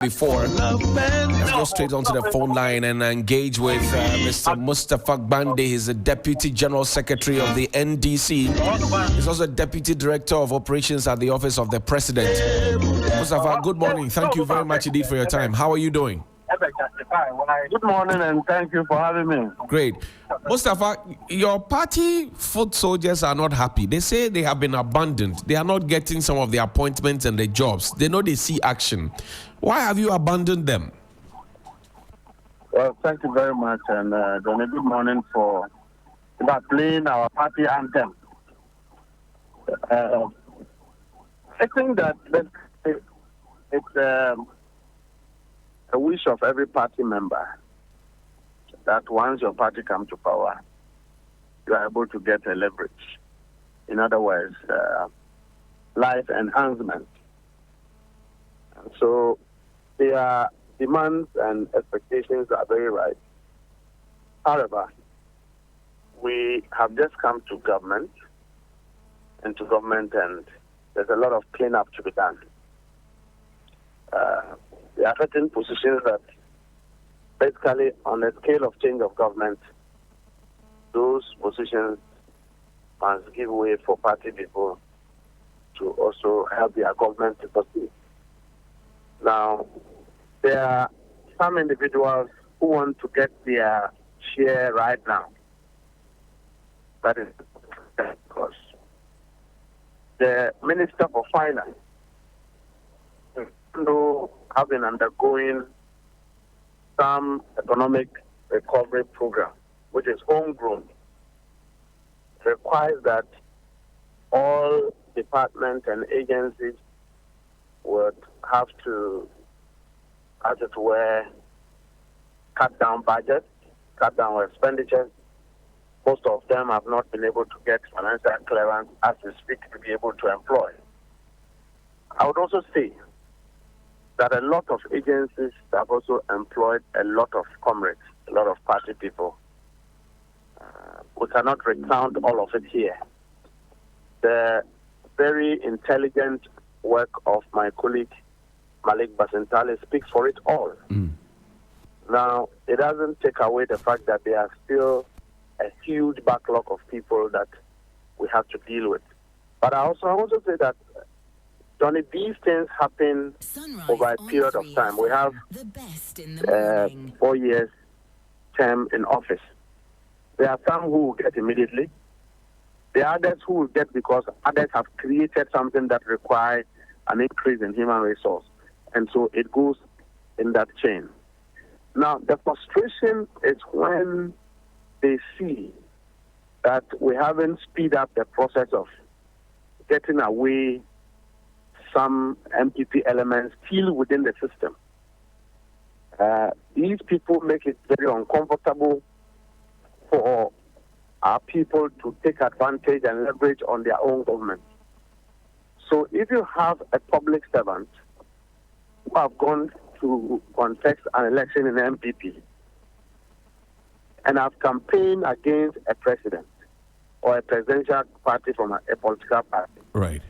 before. Let's go straight onto the phone line and engage with Mr. Mustafa Gbande. He's the Deputy General Secretary of the NDC. He's also Deputy Director of Operations at the Office of the President. Mustafa, good morning. Thank you very much indeed for your time. How are you doing? Good morning and thank you for having me. Great. Mustafa, your party foot soldiers are not happy. They say they have been abandoned. They are not getting some of the appointments and the jobs. They know they see action. Why have you abandoned them? Well, thank you very much, and Donny, good morning for playing our party anthem. I think that it's a wish of every party member that once your party comes to power, you are able to get a leverage. In other words, life enhancement. And so their demands and expectations are very right. However, we have just come to government, and there's a lot of cleanup to be done. There are certain positions that basically on a scale of change of government, those positions must give way for party people to also help their government to proceed. Now, there are some individuals who want to get their share right now. That is because the Minister for Finance, though have been undergoing some economic recovery program, which is homegrown, requires that all departments and agencies would have to, as it were, cut down budgets, cut down expenditures. Most of them have not been able to get financial clearance as we speak to be able to employ. I would also say that a lot of agencies have also employed a lot of comrades, a lot of party people. We cannot recount all of it here. The very intelligent work of my colleague Malik Basentale speaks for it all. Now, it doesn't take away the fact that there are still a huge backlog of people that we have to deal with. But I also say that, Donny, these things happen over a period of time. We have 4 years term in office. There are some who will get immediately. There are others who will get because others have created something that requires an increase in human resource. And so it goes in that chain. Now, the frustration is when they see that we haven't speed up the process of getting away some MPP elements still within the system. These people make it very uncomfortable for our people to take advantage and leverage on their own government. So if you have a public servant who have gone to contest an election in the MPP and have campaigned against a president or a presidential party from a political party, right,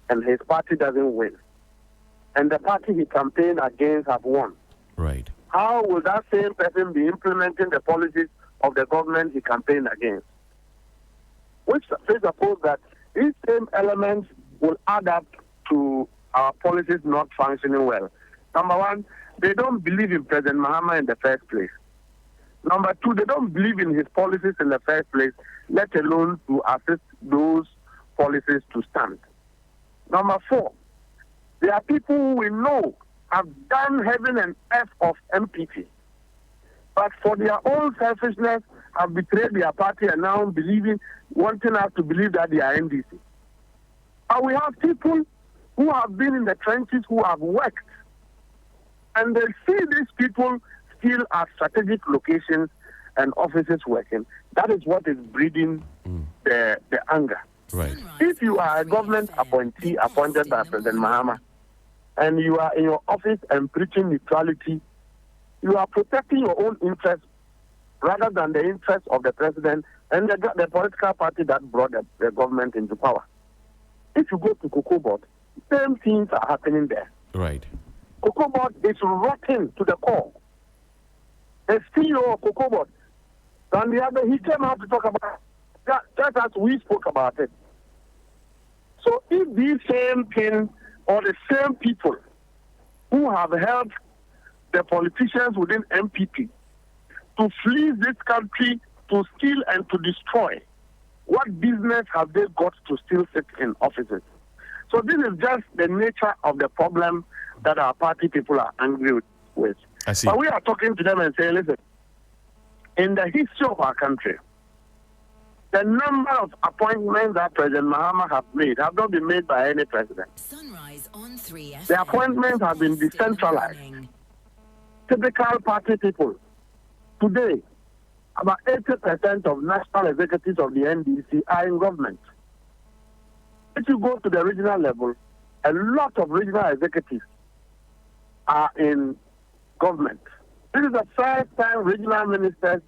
and his party doesn't win, and the party he campaigned against have won, right, how will that same person be implementing the policies of the government he campaigned against? Which suppose that these same elements will add up to our policies not functioning well. Number one, they don't believe in President Mahama in the first place. Number two, they don't believe in his policies in the first place, let alone to assist those policies to stand. Number four, there are people who we know have done heaven and earth of MPP, but for their own selfishness have betrayed their party and now wanting us to believe that they are NDC. And we have people who have been in the trenches, who have worked, and they see these people still at strategic locations and offices working. That is what is breeding the anger. right. If you are a government appointee appointed by President Mahama, and you are in your office and preaching neutrality, you are protecting your own interests rather than the interests of the president and the political party that brought the government into power. If you go to Cocoa Board, same things are happening there. Right. COCOBOD is rotten to the core. The CEO of COCOBOD, and the other, he came out to talk about that, just as we spoke about it. So if these same things or the same people who have helped the politicians within NPP to flee this country, to steal and to destroy, what business have they got to still sit in offices? So this is just the nature of the problem that our party people are angry with. I see. But we are talking to them and saying, listen, in the history of our country, the number of appointments that President Mahama have made have not been made by any president. Sunrise on 3FM. The appointments have been decentralized. Typical party people. Today, about 80% of national executives of the NDC are in government. If you go to the regional level, a lot of regional executives are in government. This is the first time regional ministers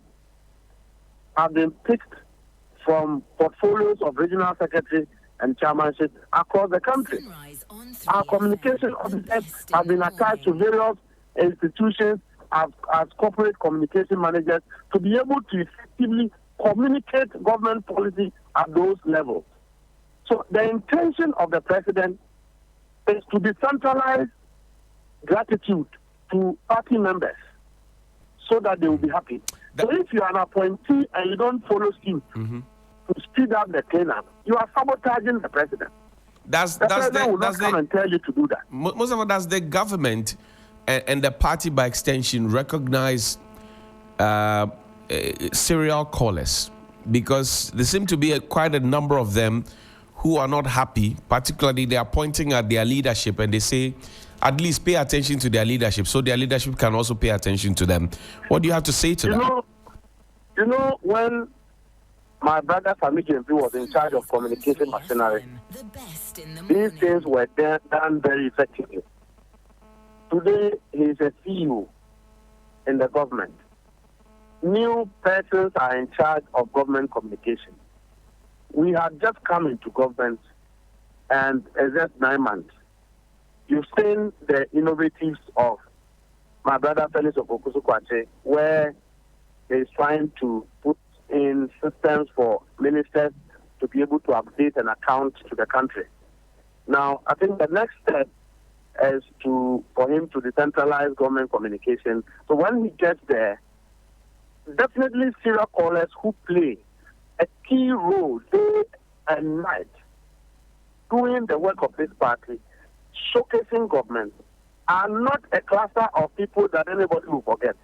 have been picked from portfolios of regional secretary and chairmanship across the country. Our communication officers have been attached to various institutions as corporate communication managers to be able to effectively communicate government policy at those levels. So the intention of the president is to decentralize gratitude to party members so that they will be happy. So if you are an appointee and you don't follow him to speed up the cleanup, you are sabotaging the president. The president will not come and tell you to do that. Most of all, does the government and the party by extension recognize serial callers? Because there seem to be quite a number of them who are not happy, particularly they are pointing at their leadership and they say, at least pay attention to their leadership so their leadership can also pay attention to them. What do you have to say to that? You know, when my brother Sami Jempi was in charge of communication machinery, these things were done very effectively. Today, he is a CEO in the government. New persons are in charge of government communication. We have just come into government and it's just 9 months. You've seen the innovatives of my brother Felix Okokusu-Kwache, where he is trying to put in systems for ministers to be able to update an account to the country. Now, I think the next step is for him to decentralize government communication. So when he gets there, definitely serial callers who play a key role day and night doing the work of this party, showcasing government, are not a cluster of people that anybody will forget.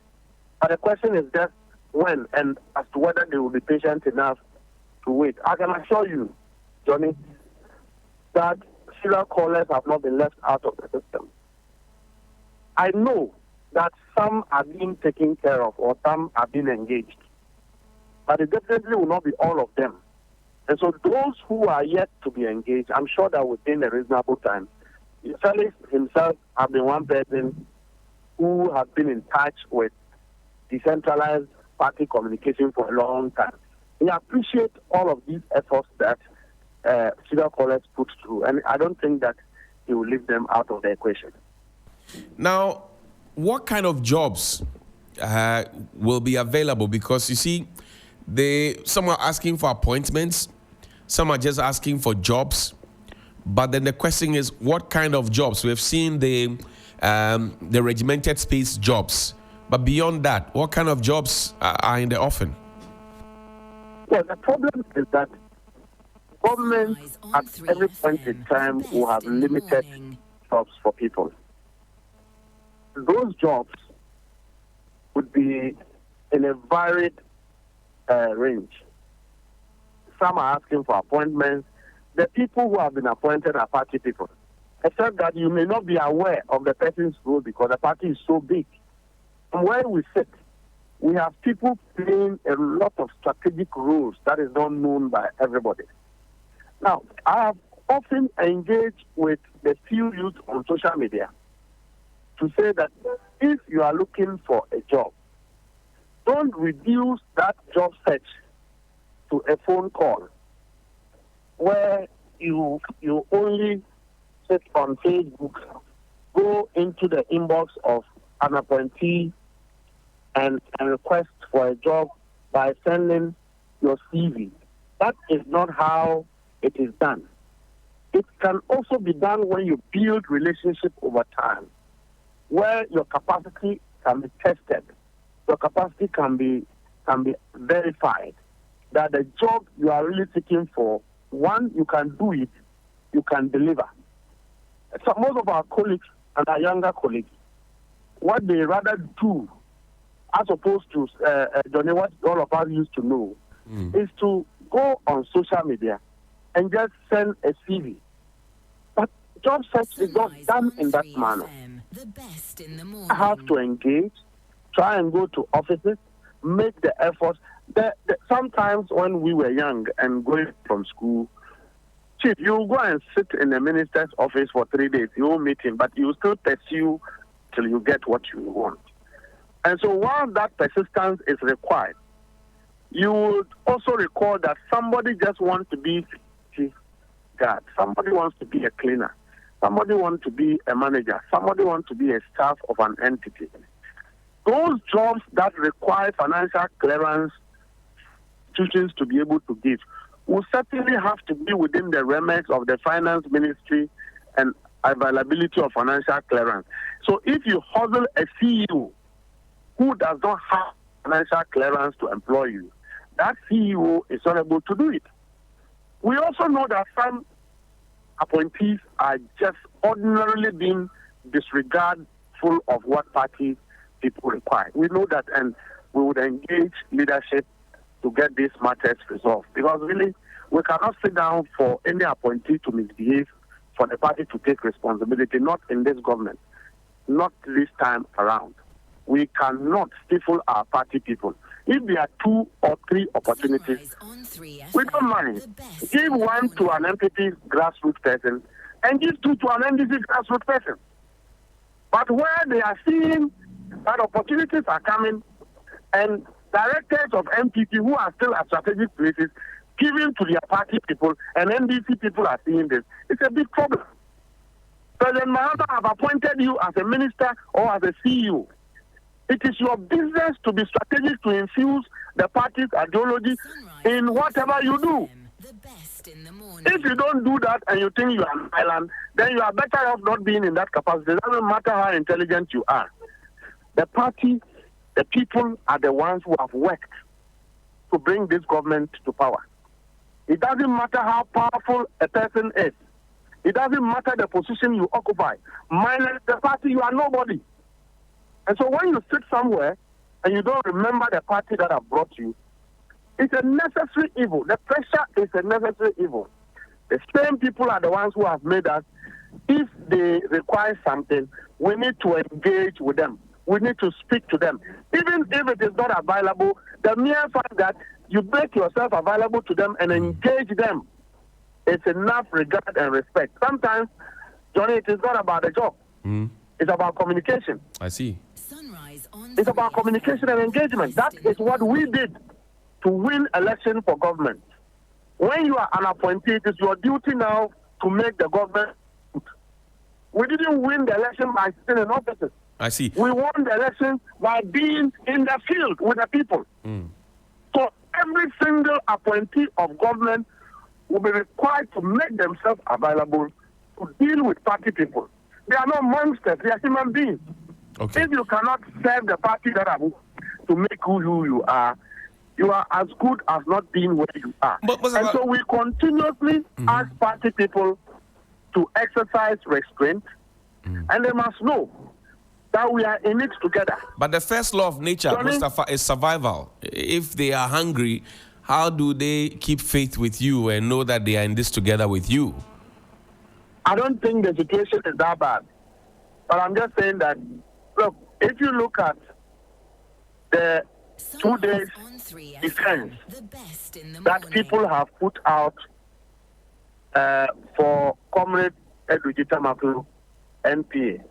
But the question is just when and as to whether they will be patient enough to wait. I can assure you, Johnny, that serial callers have not been left out of the system. I know that some are being taken care of or some are being engaged, but it definitely will not be all of them. And so those who are yet to be engaged, I'm sure that within a reasonable time, Felix himself has been one person who has been in touch with decentralized party communication for a long time. We appreciate all of these efforts that serial callers put through, and I don't think that he will leave them out of the equation. Now, what kind of jobs will be available? Because you see, some are asking for appointments, some are just asking for jobs. But then the question is, what kind of jobs? We've seen the regimented space jobs. But beyond that, what kind of jobs are in the offing? Well, the problem is that government at every point in time will have limited jobs for people. Those jobs would be in a varied range. Some are asking for appointments. The people who have been appointed are party people, except that you may not be aware of the person's role because the party is so big. And where we sit, we have people playing a lot of strategic roles that is not known by everybody. Now, I have often engaged with the few youth on social media to say that if you are looking for a job, don't reduce that job search to a phone call where you only sit on Facebook go into the inbox of an appointee and request for a job by sending your CV. That is not how it is done. It can also be done when you build relationship over time, where your capacity can be tested, your capacity can be verified, that the job you are really seeking for, one, you can do it, you can deliver. So most of our colleagues and our younger colleagues, what they rather do, as opposed to, Johnny, what all of us used to know, is to go on social media and just send a CV. But job search is not done in that manner. The best in the morning. I have to engage, try and go to offices, make the effort. Sometimes when we were young and going from school, Chief, you go and sit in the minister's office for 3 days. You won't meet him, but you still pursue till you get what you want. And so while that persistence is required, you would also recall that somebody just wants to be chief guard, somebody wants to be a cleaner, somebody wants to be a manager, somebody wants to be a staff of an entity. Those jobs that require financial clearance institutions to be able to give will certainly have to be within the remit of the finance ministry and availability of financial clearance. So if you hustle a CEO who does not have financial clearance to employ you, that CEO is not able to do it. We also know that some appointees are just ordinarily being disregardful of what party people require. We know that, and we would engage leadership to get these matters resolved. Because really, we cannot sit down for any appointee to misbehave for the party to take responsibility, not in this government, not this time around. We cannot stifle our party people. If there are 2 or 3 opportunities, we don't mind. Give 1 to an NPP grassroots person and give 2 to an NDC grassroots person. But where they are seeing that opportunities are coming and directors of MPP who are still at strategic places given to their party people and NDC people are seeing this, it's a big problem. President Mahama have appointed you as a minister or as a CEO. It is your business to be strategic to infuse the party's ideology in whatever you do. If you don't do that and you think you are an island, then you are better off not being in that capacity. It doesn't matter how intelligent you are. The party, the people are the ones who have worked to bring this government to power. It doesn't matter how powerful a person is. It doesn't matter the position you occupy. Minus the party, you are nobody. And so when you sit somewhere and you don't remember the party that have brought you, it's a necessary evil. The pressure is a necessary evil. The same people are the ones who have made us, if they require something, we need to engage with them. We need to speak to them. Even if it is not available, the mere fact that you make yourself available to them and engage them, it's enough regard and respect. Sometimes, Johnny, it is not about the job. It's about communication. I see. It's about communication and engagement. That is what we did to win election for government. When you are an appointee, it is your duty now to make the government. We didn't win the election by sitting in offices. I see. We won the election by being in the field with the people. So every single appointee of government will be required to make themselves available to deal with party people. They are not monsters, they are human beings. Okay. If you cannot serve the party that have to make who you are as good as not being where you are. And so we continuously ask party people to exercise restraint, and they must know that we are in it together. But the first law of nature, Johnny, Mustafa, is survival. If they are hungry, how do they keep faith with you and know that they are in this together with you? I don't think the situation is that bad. But I'm just saying that, look, if you look at the 2 days defense that people have put out for Comrade Edwige Tamakulu, NPA,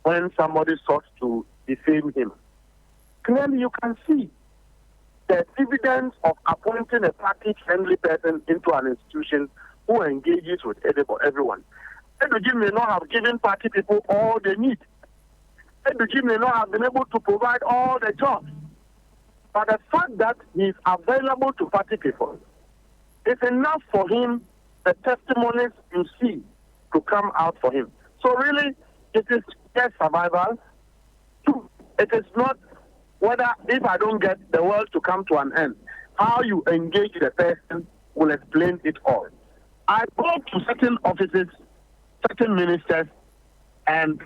when somebody sought to defame him, clearly you can see the evidence of appointing a party-friendly person into an institution who engages with everyone. The regime may not have given party people all they need. The regime may not have been able to provide all the jobs. But the fact that he is available to party people is enough for him, the testimonies you see, to come out for him. So really, it is just survival. Two, it is not whether if I don't get the world to come to an end, how you engage the person will explain it all. I go to certain offices, certain ministers, and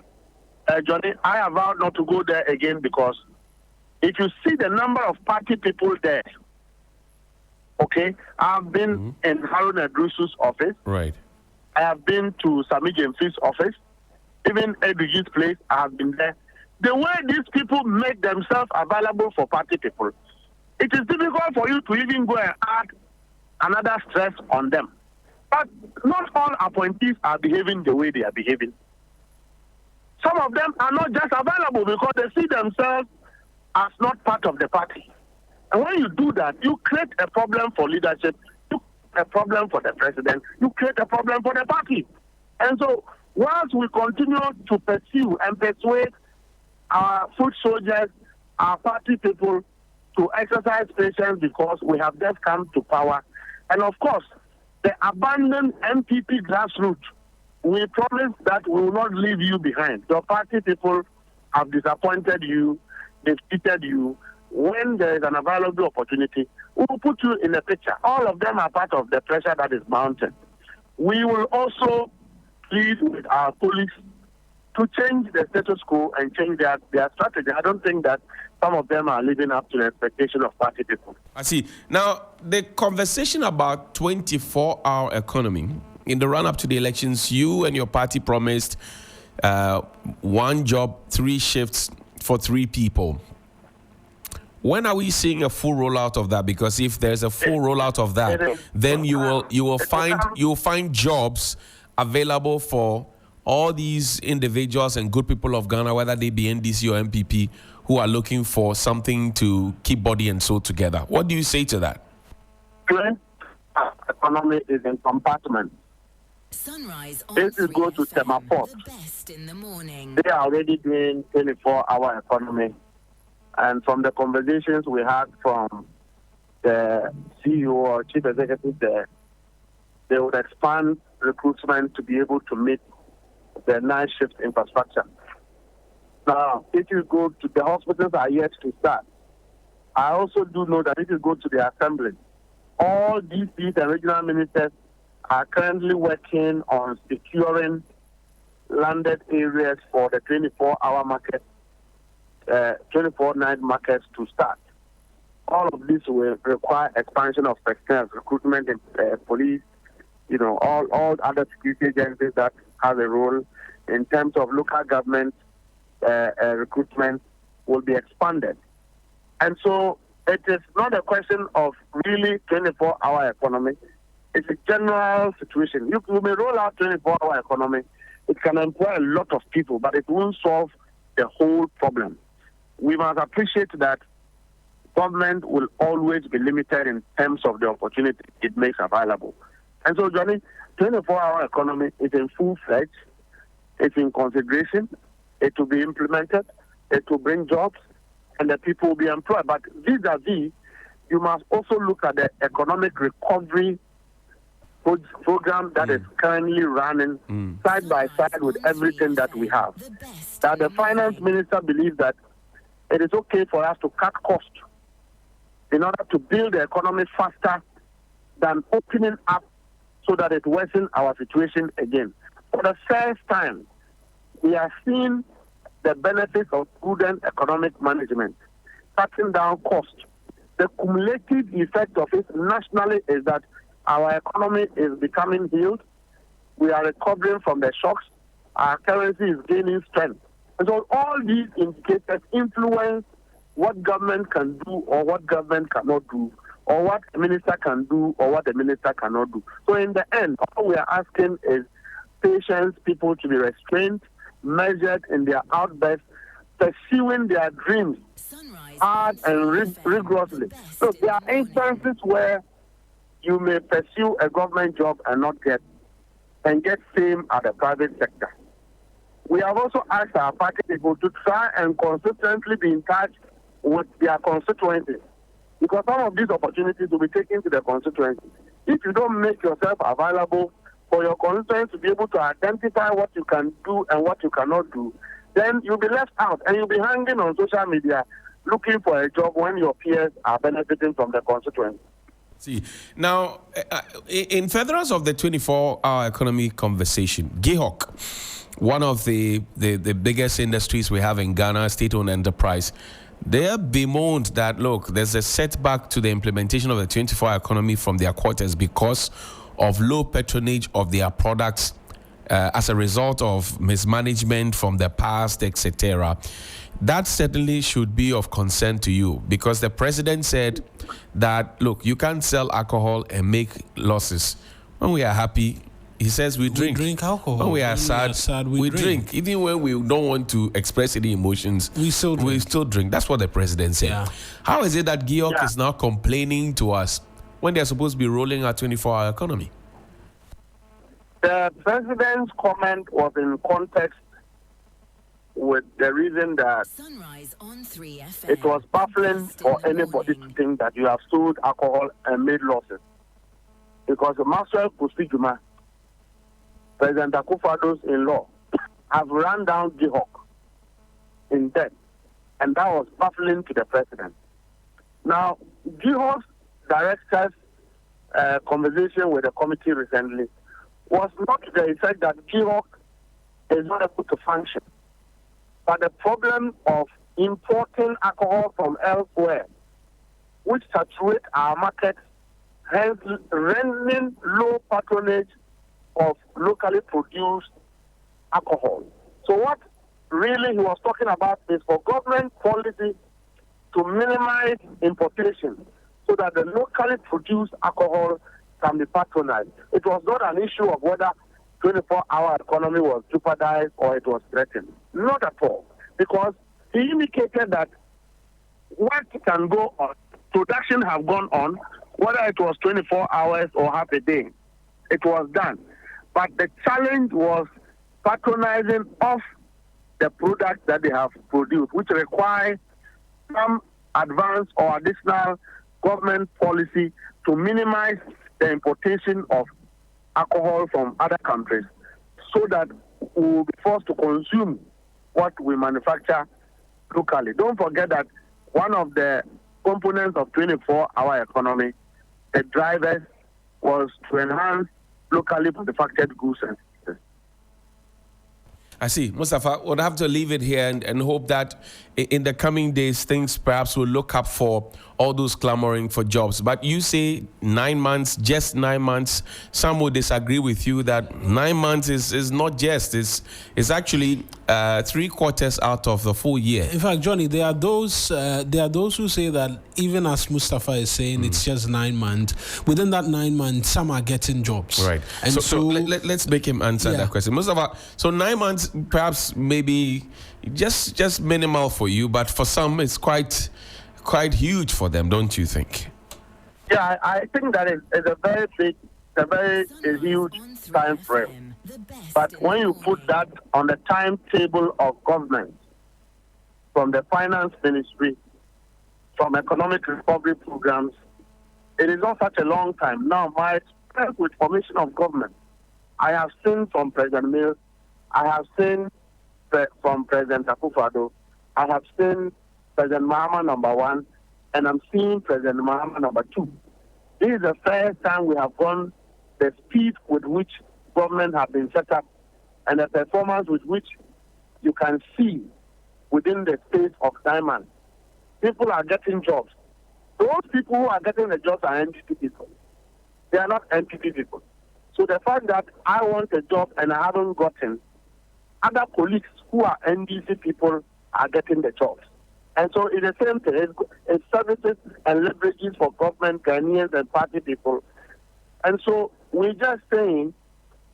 Johnny, I have vowed not to go there again because if you see the number of party people there, okay, I've been in Harun Adrusu's office. Right. I have been to Sami Jemfi's office. Even Eduji's place, I have been there. The way these people make themselves available for party people, it is difficult for you to even go and add another stress on them. But not all appointees are behaving the way they are behaving. Some of them are not just available because they see themselves as not part of the party. And when you do that, you create a problem for leadership, you create a problem for the president, you create a problem for the party. And so, once we continue to pursue and persuade our foot soldiers, our party people, to exercise patience because we have just come to power. And of course, the abandoned NPP grassroots, we promise that we will not leave you behind. Your party people have disappointed you, they've cheated you. When there is an available opportunity, we will put you in the picture. All of them are part of the pressure that is mounted. We will also plead with our police to change the status quo and change their strategy. I don't think that some of them are living up to the expectation of party people. I see. Now, the conversation about 24-hour economy, in the run-up to the elections, you and your party promised one job, 3 shifts for 3 people. When are we seeing a full rollout of that? Because if there's a full rollout of that, then you will find jobs available for all these individuals and good people of Ghana, whether they be NDC or NPP, who are looking for something to keep body and soul together. What do you say to that? Economy is in compartments. Sunrise on This is go to 3FM, Temaport. the best in the morning. They are already doing 24-hour economy. And from the conversations we had from the CEO or chief executive there, they would expand recruitment to be able to meet the night shift infrastructure. Now, if you go to the hospitals are yet to start. I also do know that if you go to the assembly, all DCs and regional ministers are currently working on securing landed areas for the 24-hour market, 24-night markets to start. All of this will require expansion of personnel, recruitment in police, all other security agencies that have a role in terms of local government recruitment will be expanded. And so it is not a question of really 24-hour economy. It's a general situation. You may roll out 24-hour economy. It can employ a lot of people, but it won't solve the whole problem. We must appreciate that government will always be limited in terms of the opportunity it makes available. And so, Johnny, 24-hour economy is in full-fledged. It's in consideration. It will be implemented. It will bring jobs, and the people will be employed. But vis-a-vis, you must also look at the economic recovery program that is currently running side by side with everything that we have. That the finance minister believes that it is okay for us to cut costs in order to build the economy faster than opening up so that it worsens our situation again. For the first time, we are seeing the benefits of prudent economic management, cutting down costs. The cumulative effect of it nationally is that our economy is becoming healed. We are recovering from the shocks. Our currency is gaining strength. And so all these indicators influence what government can do or what government cannot do, or what a minister can do or what a minister cannot do. So in the end, all we are asking is patience, people to be restrained, measured in their outbursts, pursuing their dreams hard and rigorously. So there are instances where you may pursue a government job and not get. and get same at the private sector. We have also asked our party people to try and consistently be in touch with their constituencies, because some of these opportunities will be taken to the constituency. If you don't make yourself available for your constituents to be able to identify what you can do and what you cannot do, then you'll be left out and you'll be hanging on social media looking for a job when your peers are benefiting from the constituency. See, now, in furtherance of the 24-hour economy conversation, GIHOC, one of the biggest industries we have in Ghana, state-owned enterprise, they have bemoaned that, look, there's a setback to the implementation of the 24-hour economy from their quarters because of low patronage of their products as a result of mismanagement from the past, etc. That certainly should be of concern to you, because the president said that, look, you can't sell alcohol and make losses. When we are happy, he says we drink. We drink alcohol. When we are sad, we drink. Even when we don't want to express any emotions, we still drink. That's what the president said. Yeah. How is it that GIHOC is now complaining to us when they're supposed to be rolling our 24-hour economy? The president's comment was in context with the reason that Sunrise on 3FM. it was baffling for anybody to think that you have sold alcohol and made losses. Because Maxwell Kusijuma, President Akufo-Addo's in-law, have run down GIHOC in debt, and that was baffling to the president. Now, GIHOC's director's conversation with the committee recently was not to the effect that GIHOC is not able to function, but the problem of importing alcohol from elsewhere, which saturate our markets, hence rendering low patronage of locally produced alcohol. So what really he was talking about is for government policy to minimize importation so that the locally produced alcohol can be patronized. It was not an issue of whether 24-hour economy was jeopardized or it was threatened. Not at all. Because he indicated that what can go on, production have gone on, whether it was 24 hours or half a day, it was done. But the challenge was patronizing of the products that they have produced, which require some advance or additional government policy to minimize the importation of alcohol from other countries so that we will be forced to consume what we manufacture locally. Don't forget that one of the components of 24-hour economy, the drivers, was to enhance locally manufactured goods and services. I see. Mustafa, we'll have to leave it here and hope that in the coming days, things perhaps will look up for all those clamoring for jobs. But you say 9 months, just 9 months. Some will disagree with you that 9 months is not just. It's actually 3 quarters out of the full year. In fact, Johnny, there are those who say that even as Mustafa is saying, it's just 9 months. Within that 9 months, some are getting jobs. Right. And so let's make him answer that question. Mustafa, so 9 months perhaps maybe just minimal for you, but for some it's quite huge for them, don't you think? Yeah, I think that it's a very huge time frame. But when you put that on the timetable of government, from the finance ministry, from economic recovery programs, it is not such a long time. Now, my experience with formation of government, I have seen from President Mills, I have seen from President Akufo-Addo, I have seen President Mahama #1, and I'm seeing President Mahama #2. This is the first time we have gone the speed with which government have been set up and the performance with which you can see within the space of 9 months. People are getting jobs. Those people who are getting the jobs are NDC people. They are not NPP people. So the fact that I want a job and I haven't gotten, other colleagues who are NDC people are getting the jobs. And so it's the same thing. It's services and leverages for government, Ghanaians, and party people. And so we're just saying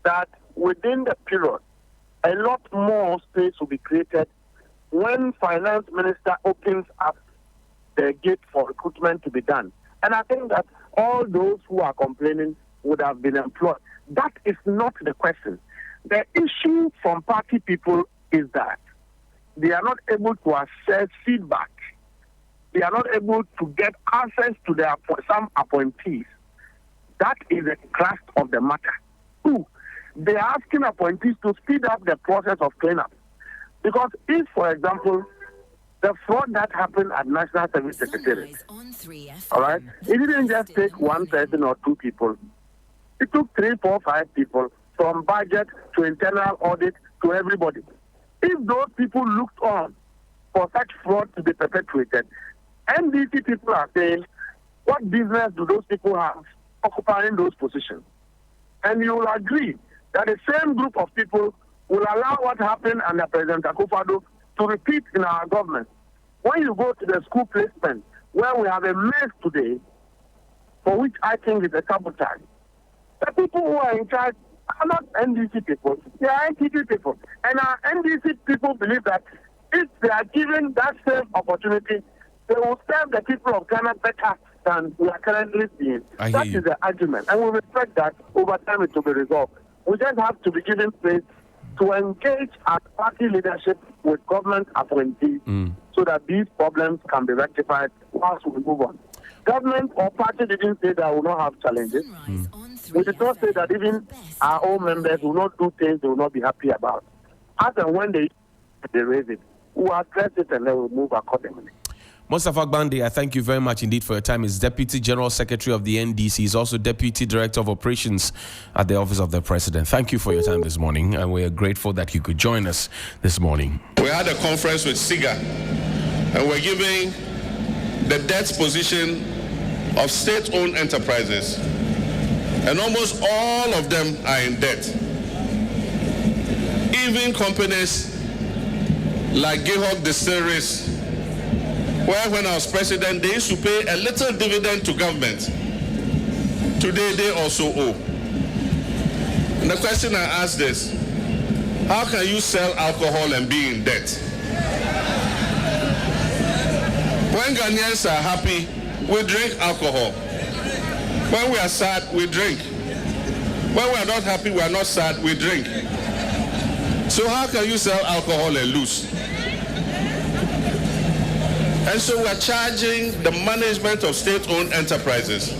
that within the period, a lot more space will be created when finance minister opens up the gate for recruitment to be done. And I think that all those who are complaining would have been employed. That is not the question. The issue from party people is that they are not able to assess feedback. They are not able to get access to some appointees. That is the crux of the matter. Two, they are asking appointees to speed up the process of cleanup. Because if, for example, the fraud that happened at National Service Secretariat, all right, it didn't just take one person or two people. It took 3, 4, 5 people, from budget to internal audit to everybody. If those people looked on for such fraud to be perpetrated, NDC people are saying, what business do those people have occupying those positions? And you will agree that the same group of people will allow what happened under President Akufo-Addo to repeat in our government. When you go to the school placement, where we have a mess today, for which I think is a sabotage, the people who are in charge are not NDC people, they are NPP people. And our NDC people believe that if they are given that same opportunity, they will serve the people of Ghana better than we are currently seeing. That is the argument. And we respect that over time it will be resolved. We just have to be given space to engage our party leadership with government appointees so that these problems can be rectified once we move on. Government or party didn't say that we will not have challenges. We did not say that even our own members will not do things they will not be happy about. As and when they raise it, we will address it and then we'll move accordingly. Mustafa Gbande, I thank you very much indeed for your time. He's Deputy General Secretary of the NDC. He's also Deputy Director of Operations at the Office of the President. Thank you for your time this morning, and we are grateful that you could join us this morning. We had a conference with SIGA, and we're giving the debt position of state-owned enterprises, and almost all of them are in debt. Even companies like Gihog Distilleries, where when I was president, they used to pay a little dividend to government. Today, they also owe. And the question I ask is, how can you sell alcohol and be in debt? When Ghanaians are happy, we drink alcohol. When we are sad, we drink. When we are not happy, we are not sad, we drink. So how can you sell alcohol and lose? And so we're charging the management of state-owned enterprises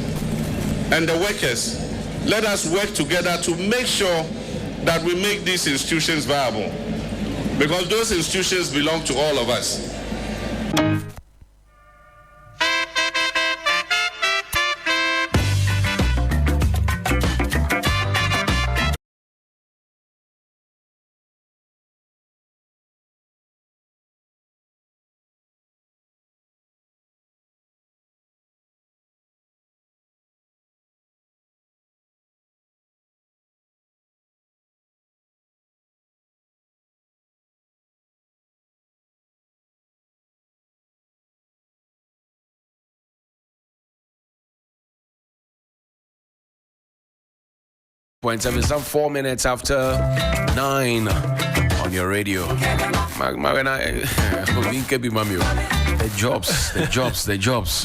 and the workers. Let us work together to make sure that we make these institutions viable, because those institutions belong to all of us. Some 4 minutes after 9 on your radio. The jobs. The jobs.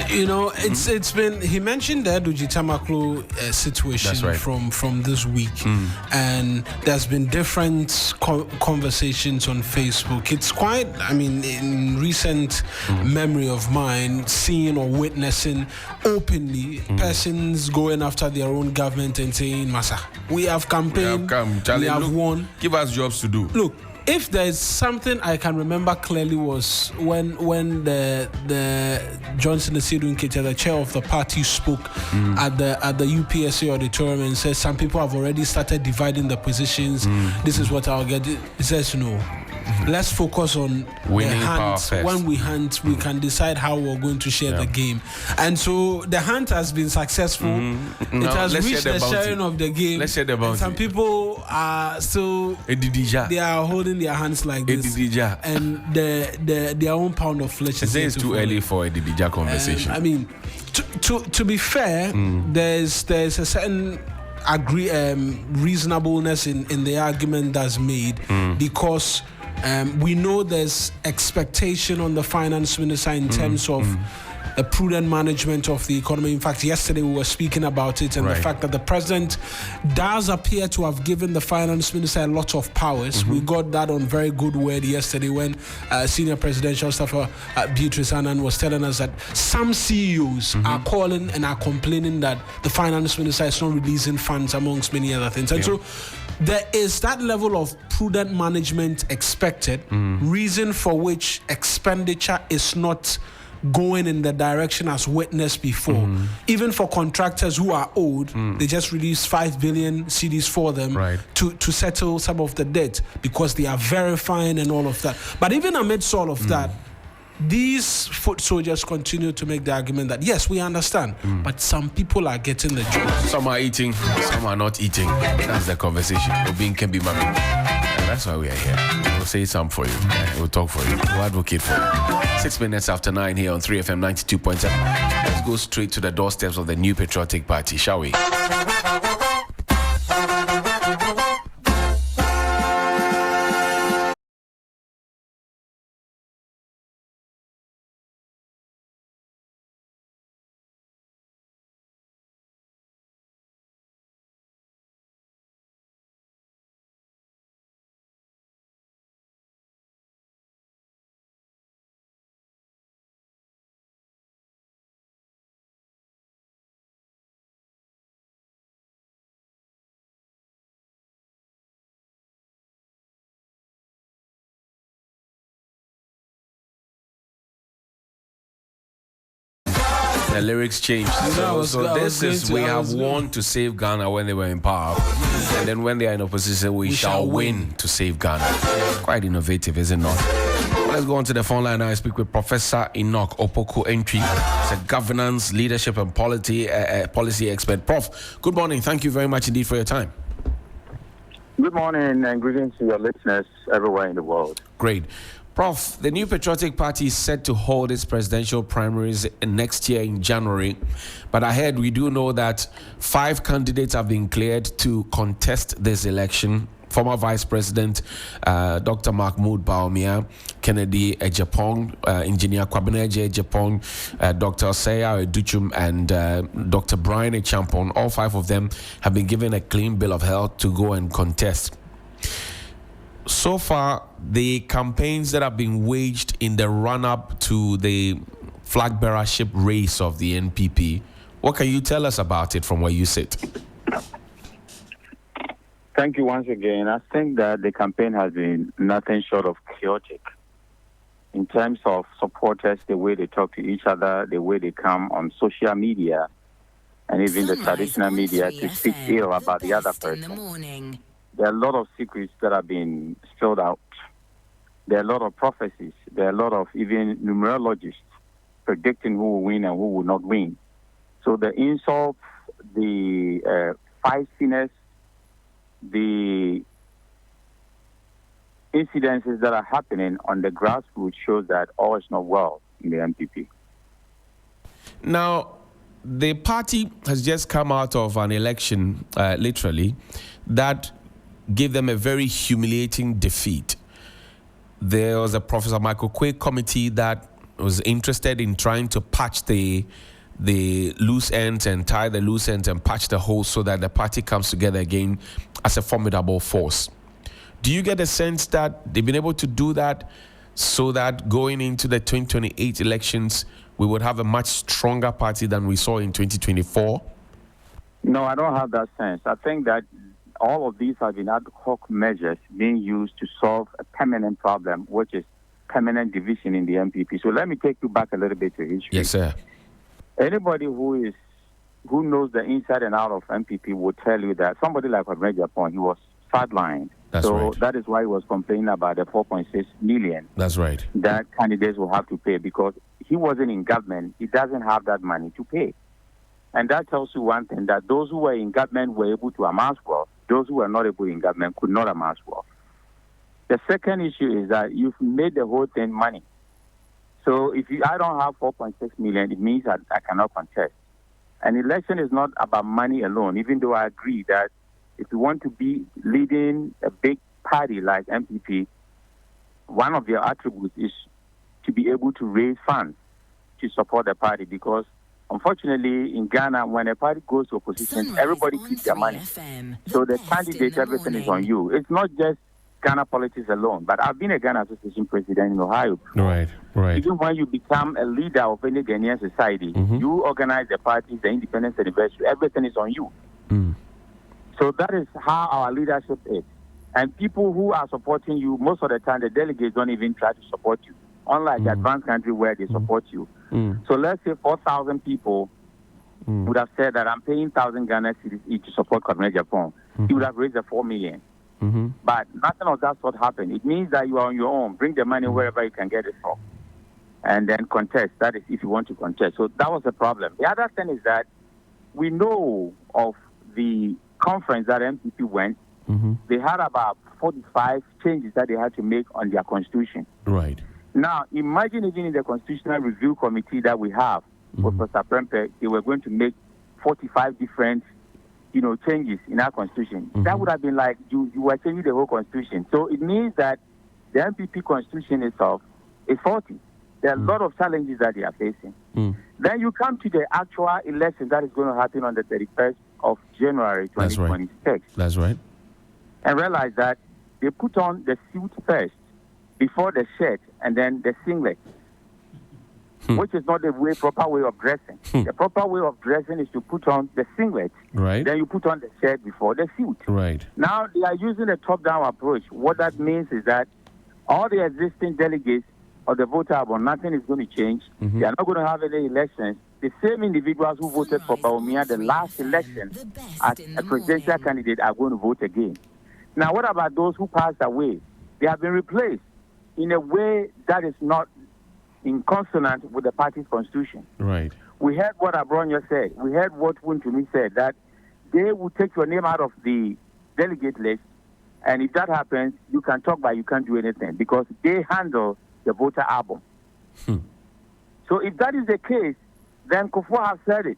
You know, it's been, he mentioned the Duji Tamaklo situation from this week, and there's been different conversations on Facebook. It's quite, I mean, in recent memory of mine, seeing or witnessing openly persons going after their own government and saying, Masa, we have campaigned, we have won. Give us jobs to do. Look, if there's something I can remember clearly was when the Johnson Asidu Nketiah, the chair of the party, spoke at the UPSA auditorium and said some people have already started dividing the positions. This is what I'll get. He says no. Let's focus on winning the hunt. When we hunt, we can decide how we're going to share the game. And so the hunt has been successful. It has reached the sharing of the game. Let's share the bounty. Some people are still, they are holding their hands like this. And their own pound of flesh is it's too early for a Didija conversation. I mean, to be fair, there's a certain reasonableness in the argument that's made, because we know there's expectation on the finance minister in terms of a prudent management of the economy. In fact, yesterday we were speaking about it, and the fact that the president does appear to have given the finance minister a lot of powers. We got that on very good word yesterday when senior presidential staffer Beatrice Annan was telling us that some CEOs are calling and are complaining that the finance minister is not releasing funds, amongst many other things. And so there is that level of prudent management expected, reason for which expenditure is not going in the direction as witnessed before. Even for contractors who are owed, they just released 5 billion CDs for them to settle some of the debt because they are verifying and all of that. But even amidst all of that, these foot soldiers continue to make the argument that yes, we understand, but some people are getting the job. Some are eating, some are not eating. That's the conversation. Obin can be mami. And that's why we are here. We'll say something for you. We'll talk for you. We'll advocate for you. 6 minutes after 9 here on 3FM 92.7. Let's go straight to the doorsteps of the New Patriotic Party, shall we? The lyrics changed. We have won to save Ghana when they were in power. And then when they are in opposition, we shall win to save Ghana. Quite innovative, is it not? Let's go on to the phone line now. I speak with Professor Enoch Opoku Entry. He's a governance, leadership and policy expert. Prof, good morning. Thank you very much indeed for your time. Good morning and greetings to your listeners everywhere in the world. Great. Prof, the New Patriotic Party is set to hold its presidential primaries next year in January. But ahead, we do know that 5 candidates have been cleared to contest this election. Former Vice President Dr. Mahmoud Bawumia, Kennedy Ejapong, Engineer Kwabena Ejapong, Dr. Seya Educhum, and Dr. Brian Echampong. All 5 of them have been given a clean bill of health to go and contest. So far, the campaigns that have been waged in the run-up to the flagbearership race of the NPP, what can you tell us about it from where you sit? Thank you once again. I think that the campaign has been nothing short of chaotic in terms of supporters, the way they talk to each other, the way they come on social media, and even the traditional media to speak ill about the other person. There are a lot of secrets that have been spilled out. There are a lot of prophecies. There are a lot of even numerologists predicting who will win and who will not win. So the insults, the feistiness, the incidences that are happening on the grassroots shows that all is not well in the NPP. Now, the party has just come out of an election, literally, that gave them a very humiliating defeat. There was a Professor Michael Quay committee that was interested in trying to patch the loose ends and tie the loose ends and patch the holes so that the party comes together again as a formidable force. Do you get a sense that they've been able to do that so that going into the 2028 elections, we would have a much stronger party than we saw in 2024? No, I don't have that sense. I think that all of these have been ad hoc measures being used to solve a permanent problem, which is permanent division in the NPP. So let me take you back a little bit to history. Yes, sir. Anybody who knows the inside and out of NPP will tell you that somebody like Kwabena Ejapong, he was sidelined. That's right. That is why he was complaining about the 4.6 million. That's right. That candidates will have to pay because he wasn't in government. He doesn't have that money to pay. And that tells you one thing, that those who were in government were able to amass wealth. Those who were not able in government could not amass wealth. The second issue is that you've made the whole thing money. So if I don't have 4.6 million, it means that I cannot contest. An election is not about money alone, even though I agree that if you want to be leading a big party like MPP, one of their attributes is to be able to raise funds to support the party because, unfortunately, in Ghana, when a party goes to opposition, Sunrise everybody on keeps their 3 money. FM, So the best candidate, in the everything is on morning. you. It's not just Ghana politics alone, but I've been a Ghana Association president in Ohio. Right. Even when you become a leader of any Ghanaian society, you organize the parties, the independence anniversary, everything is on you. So that is how our leadership is. And people who are supporting you, most of the time, the delegates don't even try to support you, unlike the advanced country where they support you. So let's say 4,000 people would have said that I'm paying 1,000 Ghana cedis each to support Kwabena Japan. He would have raised the 4 million. But nothing of that sort happened. It means that you are on your own. Bring the money wherever you can get it from. And then contest. That is if you want to contest. So that was the problem. The other thing is that we know of the conference that NPP went. They had about 45 changes that they had to make on their constitution. Right. Now, imagine even in the Constitutional Review Committee that we have with Professor Prempe, they were going to make 45 different, changes in our constitution. That would have been like you were changing the whole constitution. So it means that the NPP constitution itself is faulty. There are a lot of challenges that they are facing. Then you come to the actual election that is going to happen on the 31st of January 2026. That's right. And realize that they put on the suit first before the shirt and then the singlet, which is not the proper way of dressing. The proper way of dressing is to put on the singlet, right? Then you put on the shirt before the suit. Right. Now they are using a top-down approach. What that means is that all the existing delegates of the voter album, nothing is going to change. They are not going to have any elections. The same individuals who voted for Bawumia the last election as a presidential candidate are going to vote again. Now, what about those who passed away? They have been replaced in a way that is not in consonant with the party's constitution. Right. We heard what Abronyo said. We heard what Wuntumi said, that they will take your name out of the delegate list, and if that happens, you can talk, but you can't do anything because they handle the voter album. So if that is the case, then Kufuor has said it.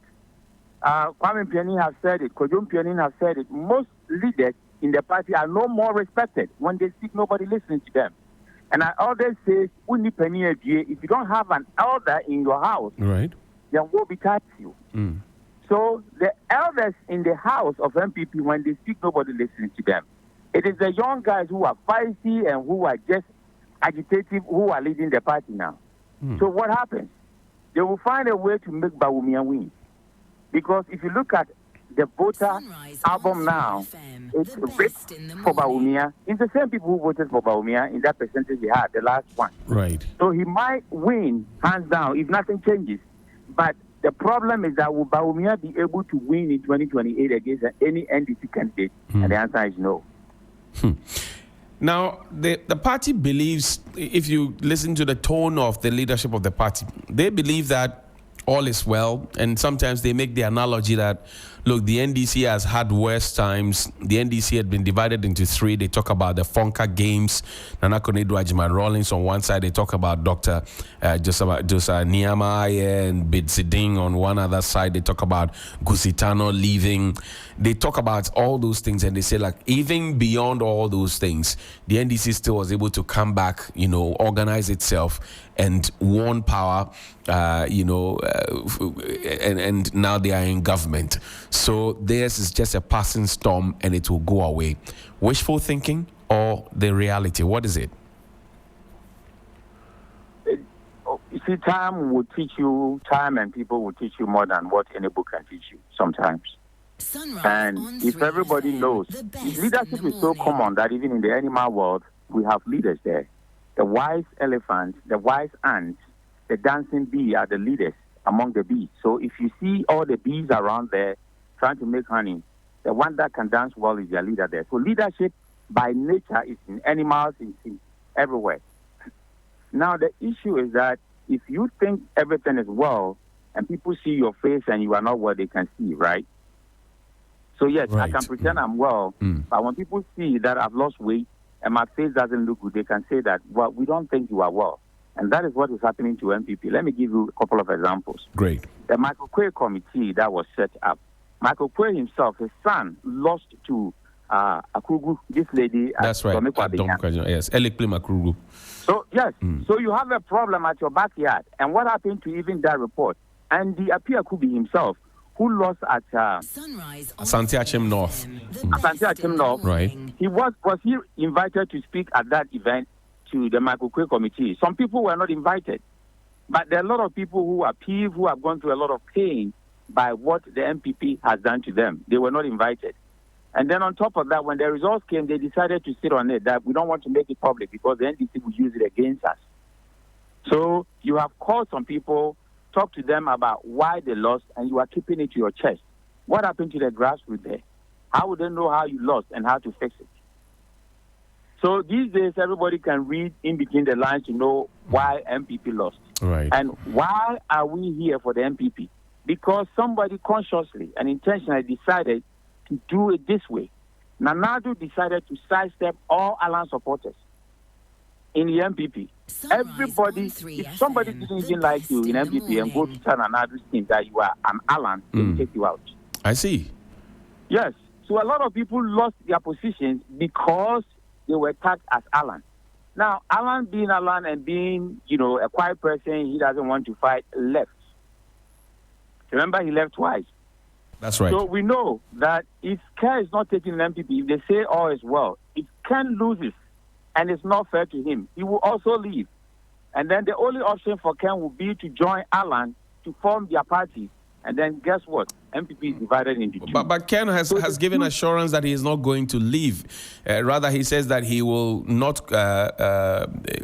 Kwame Mpiani has said it. Kojo Mpiani has said it. Most leaders in the party are no more respected. When they speak, nobody listens to them. And I always say, if you don't have an elder in your house, right, then we'll be taxed you. So the elders in the house of MPP, when they speak, nobody listens to them. It is the young guys who are feisty and who are just agitative who are leading the party now. So what happens? They will find a way to make Bawumia win. Because if you look at the voter album now, it's ripped for Bawumia. It's the same people who voted for Bawumia in that percentage he had, the last one. Right. So he might win, hands down, if nothing changes. But the problem is that will Bawumia be able to win in 2028 against any NDC candidate? And the answer is no. Now, the party believes, if you listen to the tone of the leadership of the party, they believe that all is well. And sometimes they make the analogy that, look, the NDC has had worse times. The NDC had been divided into three. They talk about the Fonka Games, Nana Konadu Ajiman Rawlings on one side. They talk about Dr. Joseph Niyama and Bidsiding on one other side. They talk about Gusitano leaving. They talk about all those things, and they say, like, even beyond all those things, the NDC still was able to come back, organize itself and won power, and now they are in government. So theirs is just a passing storm and it will go away. Wishful thinking or the reality? What is it? You see, time and people will teach you more than what any book can teach you sometimes. And if everybody knows, leadership is so common that even in the animal world, we have leaders there. The wise elephant, the wise ant, the dancing bee are the leaders among the bees. So if you see all the bees around there trying to make honey, the one that can dance well is their leader there. So leadership by nature is in animals, in everywhere. Now the issue is that if you think everything is well and people see your face and you are not well, they can see, right? So yes, right. I can pretend I'm well, but when people see that I've lost weight and my face doesn't look good, they can say that, well, we don't think you are well. And that is what is happening to NPP. Let me give you a couple of examples. Great. The Michael Quay committee that was set up. Michael Quay himself, his son, lost to Akugu, this lady. That's right. Yes, Elikplim Akugu. So, yes, so you have a problem at your backyard. And what happened to even that report? And the Apia Kubi himself, who lost at Asante Achim North. Asante Achim North. Right. Was he invited to speak at that event to the Michael Quay committee? Some people were not invited. But there are a lot of people who are peeved, who have gone through a lot of pain by what the NPP has done to them. They were not invited. And then on top of that, when the results came, they decided to sit on it, that we don't want to make it public because the NDC will use it against us. So you have called some people, talked to them about why they lost, and you are keeping it to your chest. What happened to the grassroots there? How would they know how you lost and how to fix it? So these days, everybody can read in between the lines to know why MPP lost. Right. And why are we here for the MPP? Because somebody consciously and intentionally decided to do it this way. Nanado decided to sidestep all Alan supporters in the MPP. Everybody, if somebody didn't even like you in MPP and go to tell Nanado's team that you are an Alan, they will take you out. I see. Yes. So a lot of people lost their positions because they were tagged as Alan. Now, Alan being Alan and being, a quiet person, he doesn't want to fight, left. Remember, he left twice. That's right. So we know that if Kerr is not taking an MPP, if they say all is well, if Ken loses and it's not fair to him, he will also leave. And then the only option for Ken will be to join Alan to form their party. And then guess what? MPP is divided into two. But Ken has given assurance that he is not going to leave. Rather, he says that he will not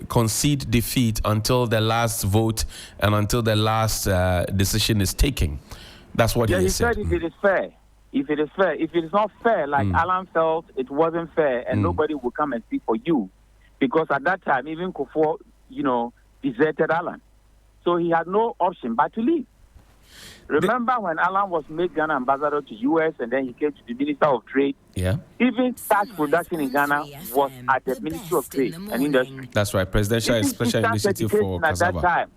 concede defeat until the last vote and until the last decision is taken. That's what he said. If it is fair. If it is fair. If it is not fair, like Alan felt it wasn't fair and nobody will come and speak for you. Because at that time, even Kufuor, deserted Alan. So he had no option but to leave. Remember when Alan was made Ghana ambassador to US and then he came to the Minister of Trade? Yeah. Even tax production in Ghana was at the Ministry of Trade and Industry. That's right. Presidential Special Initiative for at Cassava. that time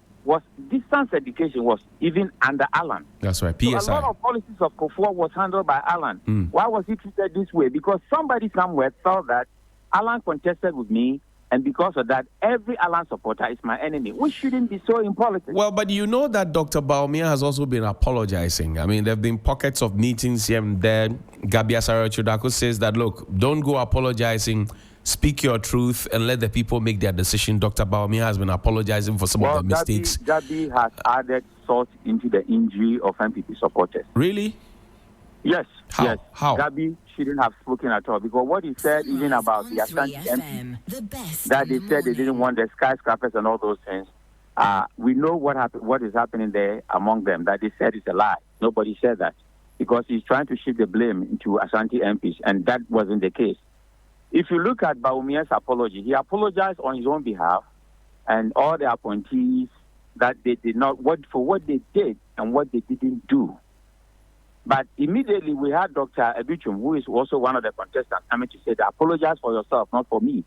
distance education was even under Alan. That's right. PSI. So a lot of policies of Kufuor was handled by Alan. Why was he treated this way? Because somebody somewhere thought that Alan contested with me, and because of that, every Alan supporter is my enemy. We shouldn't be so in politics. Well, but you know that Dr. Bawumia has also been apologizing. I mean, there have been pockets of meetings here and there. Gabi Asare-Chodako says that, look, don't go apologizing. Speak your truth and let the people make their decision. Dr. Bawumia has been apologizing for some of the mistakes. Gabi has added salt into the injury of MPP supporters. Really? Yes. How? Yes. How? Gabi shouldn't have spoken at all because what he said, even about the Ashanti MP, that they said they didn't want the skyscrapers and all those things. We know what is happening there among them. That they said is a lie. Nobody said that because he's trying to shift the blame into Ashanti MPs, and that wasn't the case. If you look at Bawumia's apology, he apologized on his own behalf and all the appointees that they did not, for what they did and what they didn't do. But immediately we had Dr. Ebichum, who is also one of the contestants, coming to say, apologize for yourself, not for me,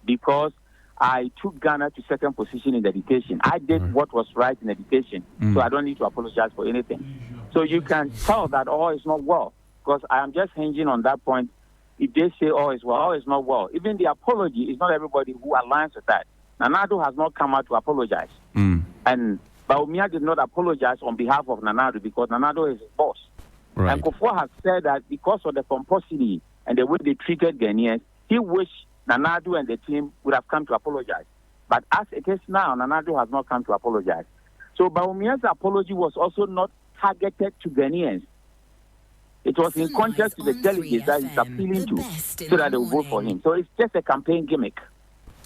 because I took Ghana to second position in education. I did what was right in education, so I don't need to apologize for anything. So you can tell that all is not well, because I am just hinging on that point. If they say all is well, all is not well. Even the apology is not everybody who aligns with that. Nanado has not come out to apologize. And Bawumia did not apologize on behalf of Nanado because Nanado is his boss. Right. And Kufuor has said that because of the pomposity and the way they treated Ghanaians, he wished Nanado and the team would have come to apologize. But as it is now, Nanado has not come to apologize. So Bawumia's apology was also not targeted to Ghanaians. It was in contrast to the delegates that he's appealing to so that they will vote for him. So it's just a campaign gimmick.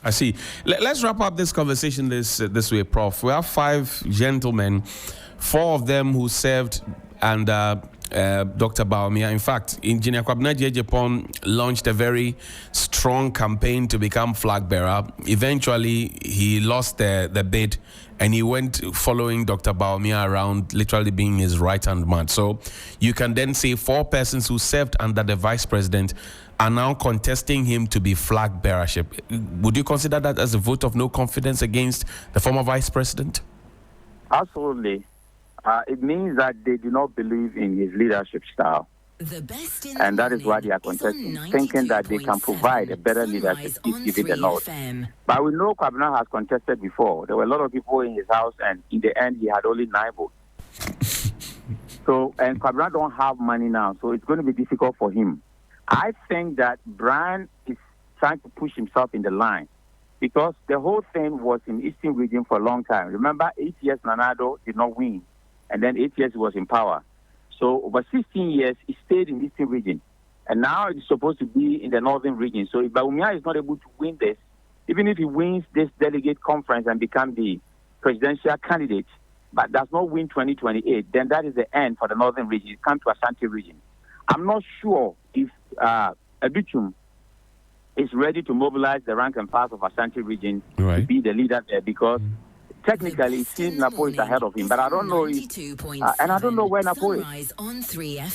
I see. Let's wrap up this conversation this way, Prof. We have 5 gentlemen, 4 of them who served under Dr. Bawumia. In fact, Engineer Kwabena Gyegyepong launched a very strong campaign to become flag bearer. Eventually, he lost the bid and he went following Dr. Bawumia around, literally being his right-hand man. So you can then say 4 persons who served under the vice president are now contesting him to be flag bearership. Would you consider that as a vote of no confidence against the former vice president? Absolutely. It means that they do not believe in his leadership style. And that is why they are contesting, thinking that they can provide a better leadership if given the nod. But we know Kwabena has contested before. There were a lot of people in his house, and in the end, he had only 9 votes. So, and Kwabena don't have money now, so it's going to be difficult for him. I think that Brian is trying to push himself in the line because the whole thing was in Eastern region for a long time. Remember, 8 years Nanado did not win, and then 8 years he was in power. So over 16 years, he stayed in the Eastern region. And now it's supposed to be in the Northern region. So if Bawumia is not able to win this, even if he wins this delegate conference and become the presidential candidate, but does not win 2028, then that is the end for the Northern region. It comes to Ashanti region. I'm not sure if Abichum is ready to mobilize the rank and file of Ashanti region to be the leader there because technically, it seems Napo is ahead of him, but I don't know if, and I don't know where Napo is.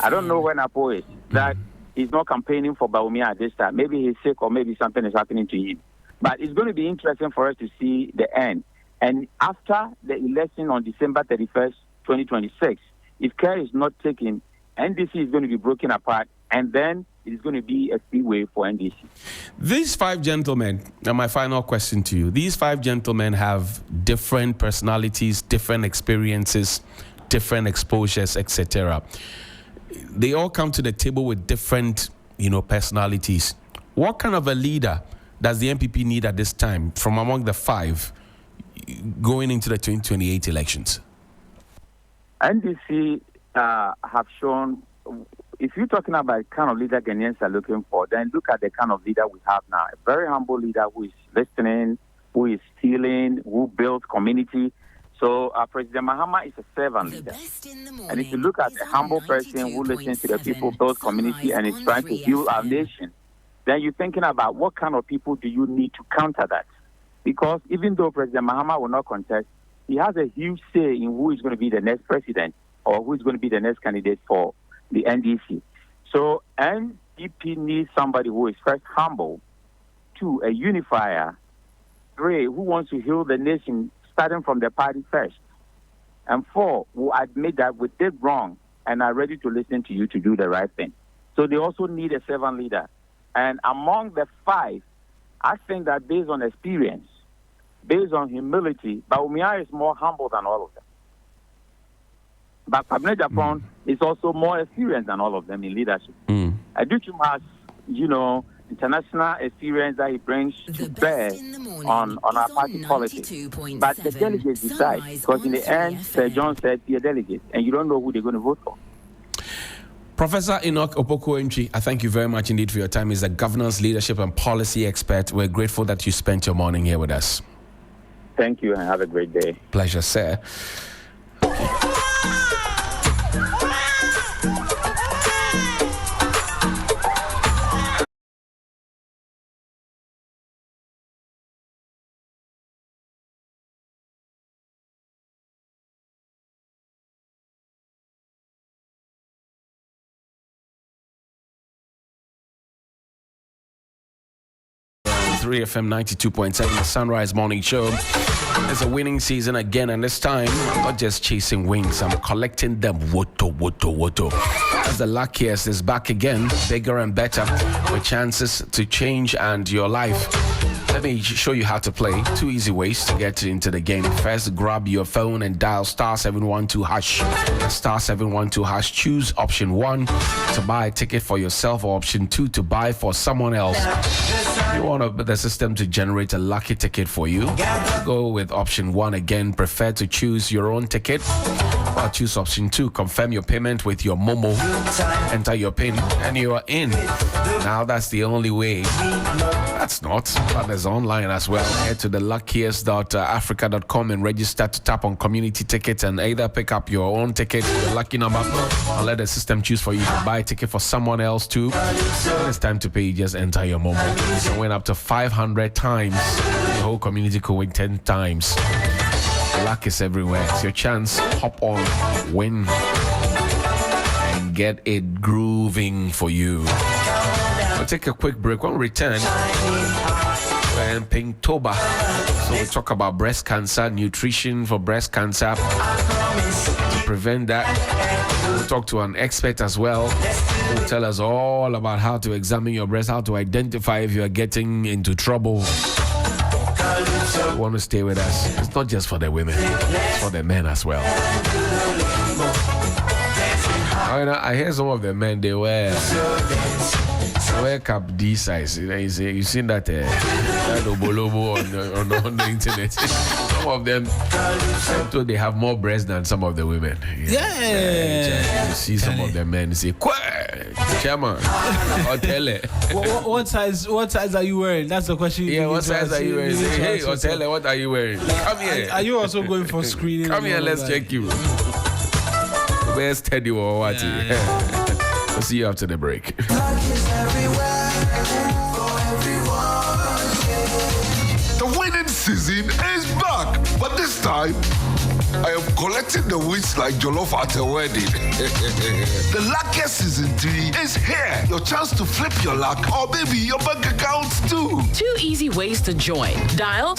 I don't know where Napo is. That he's not campaigning for Bawumia at this time. Maybe he's sick or maybe something is happening to him. But it's going to be interesting for us to see the end. And after the election on December 31st, 2026, if care is not taken, NDC is going to be broken apart, and then it is going to be a freeway for NDC. These 5 gentlemen, and my final question to you, these 5 gentlemen have different personalities, different experiences, different exposures, etc. They all come to the table with different, personalities. What kind of a leader does the NPP need at this time from among the 5 going into the 2028 elections? NDC have shown, if you're talking about the kind of leader Ghanaians are looking for, then look at the kind of leader we have now. A very humble leader who is listening, who is stealing, who builds community. So President Mahama is a servant leader. And if you look at a humble person who listens to the people, builds community, and is trying to heal our nation, then you're thinking about what kind of people do you need to counter that? Because even though President Mahama will not contest, he has a huge say in who is going to be the next president or who is going to be the next candidate for the NDC. So NDP needs somebody who is first humble, 2, a unifier, 3, who wants to heal the nation starting from the party first, and 4, who admit that we did wrong and are ready to listen to you to do the right thing. So they also need a servant leader. And among the 5, I think that based on experience, based on humility, Bawumia is more humble than all of them. But Kwabena Japan is also more experienced than all of them in leadership. Aduchum has, international experience that he brings to bear on our party politics. But the delegates decide, because in the end, Sir John said, be a delegate, and you don't know who they're going to vote for. Professor Enoch Opoku-Antwi, I thank you very much indeed for your time. He's a governance, leadership, and policy expert. We're grateful that you spent your morning here with us. Thank you, and have a great day. Pleasure, sir. Okay. 3 FM 92.7, the Sunrise Morning Show. It's a winning season again, and this time I'm not just chasing wings, I'm collecting them. Woto. As the luckiest is back again, bigger and better, with chances to change and your life. Let me show you how to play. 2 easy ways to get into the game. First, grab your phone and dial *712#. *712#. Choose option 1 to buy a ticket for yourself, or option 2 to buy for someone else. You want the system to generate a lucky ticket for you, go with option 1 again. Prefer to choose your own ticket, or choose option 2. Confirm your payment with your Momo. Enter your PIN and you are in. Now that's the only way. That's not, but there's online as well. Head to the luckiest.africa.com and register to tap on community tickets and either pick up your own ticket, the lucky number, or let the system choose for you to buy a ticket for someone else too. When it's time to pay, you just enter your Momo. You can win up to 500 times. The whole community could win 10 times. Luck is everywhere. It's your chance. Hop on, win, and get it grooving for you. We'll take a quick break. When we return, we're in Pinktober. So we'll talk about breast cancer, nutrition for breast cancer, to prevent that. We'll talk to an expert as well. Who will tell us all about how to examine your breast, how to identify if you are getting into trouble. You want to stay with us? It's not just for the women, it's for the men as well. I hear some of the men, they wear cap D size. You seen that obolobo on the internet. Some of them, they have more breasts than some of the women. You see some of the men say, Chairman, Otele. What size are you wearing? That's the question. Yeah, what size are you wearing? Say, hey, Otele, what are you wearing? Come here. Are you also going for screening? Come here, let's check you. Where's Teddy or what? We'll see you after the break. The winning season is back, but this time I am collecting the wins like jollof at a wedding. The luckiest season 3 is here. Your chance to flip your luck or maybe your bank accounts too. 2 easy ways to join. Dial